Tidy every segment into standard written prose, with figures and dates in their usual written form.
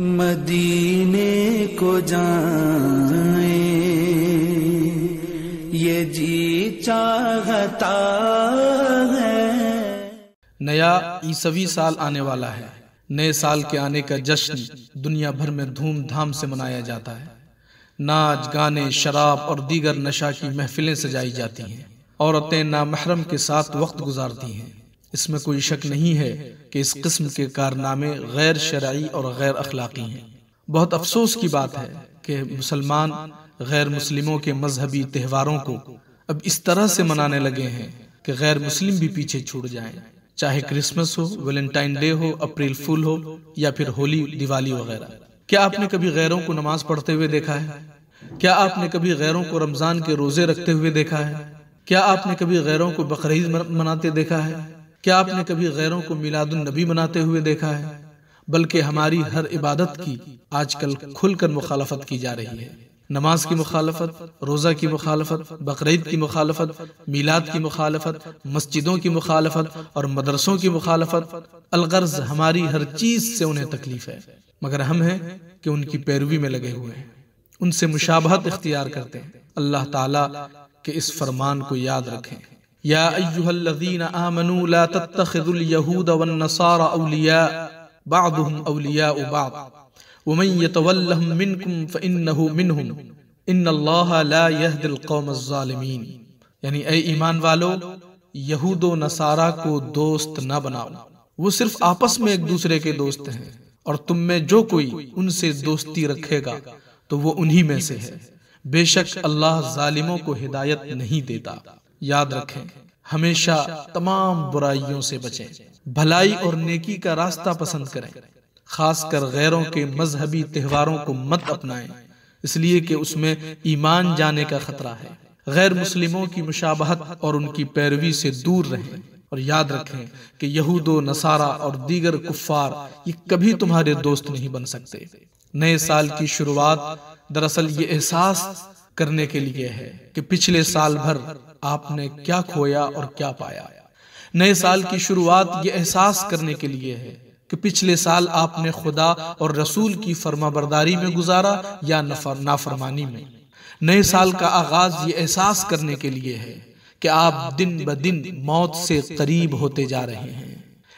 مدینے کو جائیں یہ جی چاہتا ہے۔ نیا عیسوی سال آنے والا ہے۔ نئے سال کے آنے کا جشن دنیا بھر میں دھوم دھام سے منایا جاتا ہے۔ ناچ گانے، شراب اور دیگر نشہ کی محفلیں سجائی جاتی ہیں۔ عورتیں نامحرم کے ساتھ وقت گزارتی ہیں۔ اس میں کوئی شک نہیں ہے کہ اس قسم کے کارنامے غیر شرعی اور غیر اخلاقی ہیں۔ بہت افسوس کی بات ہے کہ مسلمان غیر مسلموں کے مذہبی تہواروں کو اب اس طرح سے منانے لگے ہیں کہ غیر مسلم بھی پیچھے چھوٹ جائیں، چاہے کرسمس ہو، ویلنٹائن ڈے ہو، اپریل فول ہو یا پھر ہولی، دیوالی وغیرہ۔ کیا آپ نے کبھی غیروں کو نماز پڑھتے ہوئے دیکھا ہے؟ کیا آپ نے کبھی غیروں کو رمضان کے روزے رکھتے ہوئے دیکھا ہے؟ کیا آپ نے کبھی غیروں کو بقرعید مناتے دیکھا ہے؟ کیا آپ نے کبھی غیروں کو میلاد النبی مناتے ہوئے دیکھا ہے؟ بلکہ ہماری ہر عبادت کی آج کل کھل کر مخالفت کی جا رہی ہے۔ نماز کی مخالفت، روزہ کی مخالفت، بقرعید کی مخالفت، میلاد کی مخالفت، مسجدوں کی مخالفت اور مدرسوں کی مخالفت۔ الغرض ہماری ہر چیز سے انہیں تکلیف ہے، مگر ہم ہیں کہ ان کی پیروی میں لگے ہوئے ہیں، ان سے مشابہت اختیار کرتے ہیں۔ اللہ تعالیٰ کے اس فرمان کو یاد رکھیں۔ یا ایھا الذین آمنوا لا تتخذوا اليہود والنصارى اولیاء بعضهم اولیاء بعض ومن يتولهم منكم فإنه منهم ان اللہ لا يهدي القوم الظالمین۔ یعنی اے ایمان والو، یہود و نصارہ کو دوست نہ بناؤ، وہ صرف آپس میں ایک دوسرے کے دوست ہیں، اور تم میں جو کوئی ان سے دوستی رکھے گا تو وہ انہی میں سے ہے۔ بے شک اللہ ظالموں کو ہدایت نہیں دیتا۔ یاد رکھیں، ہمیشہ تمام برائیوں سے بچیں، بھلائی اور نیکی کا راستہ پسند کریں، خاص کر غیروں کے مذہبی تہواروں کو مت اپنائیں، اس لیے کہ اس میں ایمان جانے کا خطرہ ہے۔ غیر مسلموں کی مشابہت اور ان کی پیروی سے دور رہیں، اور یاد رکھیں کہ یہود و نصارہ اور دیگر کفار یہ کبھی تمہارے دوست نہیں بن سکتے۔ نئے سال کی شروعات دراصل یہ احساس کرنے کے لیے ہے کہ پچھلے سال بھر آپ نے کیا کھویا اور کیا پایا۔ نئے سال کی شروعات یہ احساس کرنے کے لیے ہے کہ پچھلے سال آپ نے خدا اور رسول کی فرما برداری میں گزارا یا نافرمانی میں۔ نئے سال کا آغاز یہ احساس کرنے کے لیے ہے کہ آپ دن بدن موت سے قریب ہوتے جا رہے ہیں۔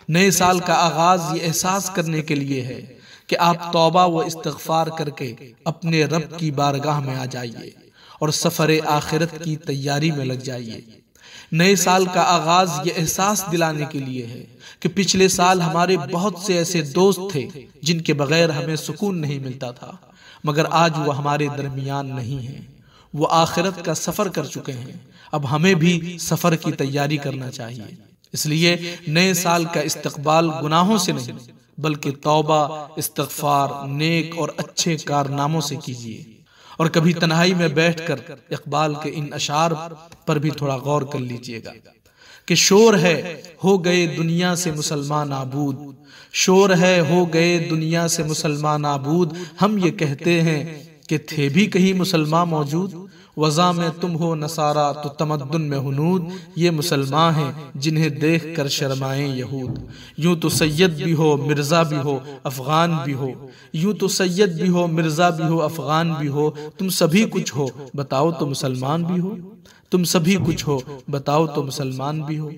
نئے سال کا آغاز یہ احساس کرنے کے لیے ہے کہ آپ توبہ و استغفار کر کے اپنے رب کی بارگاہ میں آ جائیے اور سفر آخرت کی تیاری میں لگ جائیے۔ نئے سال کا آغاز یہ احساس دلانے کے لیے ہے کہ پچھلے سال ہمارے بہت سے ایسے دوست تھے جن کے بغیر ہمیں سکون نہیں ملتا تھا، مگر آج وہ ہمارے درمیان نہیں ہیں، وہ آخرت کا سفر کر چکے ہیں۔ اب ہمیں بھی سفر کی تیاری کرنا چاہیے۔ اس لیے نئے سال کا استقبال گناہوں سے نہیں بلکہ توبہ، استغفار، نیک اور اچھے کارناموں سے کیجیے۔ اور کبھی تنہائی میں بیٹھ کر اقبال کے ان اشعار پر بھی تھوڑا غور کر لیجئے گا کہ شور ہے ہو گئے دنیا سے مسلمان نابود، شور ہے ہو گئے دنیا سے مسلمان نابود، ہم یہ کہتے ہیں کہ تھے بھی کہیں مسلمان موجود، وضع میں تم ہو نصارہ تو تمدن میں ہنود، یہ مسلمان ہیں جنہیں دیکھ کر شرمائیں یہود۔ یوں تو سید بھی ہو مرزا بھی ہو افغان بھی ہو، یوں تو سید بھی ہو مرزا بھی ہو افغان بھی ہو، تم سبھی کچھ ہو بتاؤ تو مسلمان بھی ہو، تم سبھی کچھ ہو بتاؤ تو مسلمان بھی ہو۔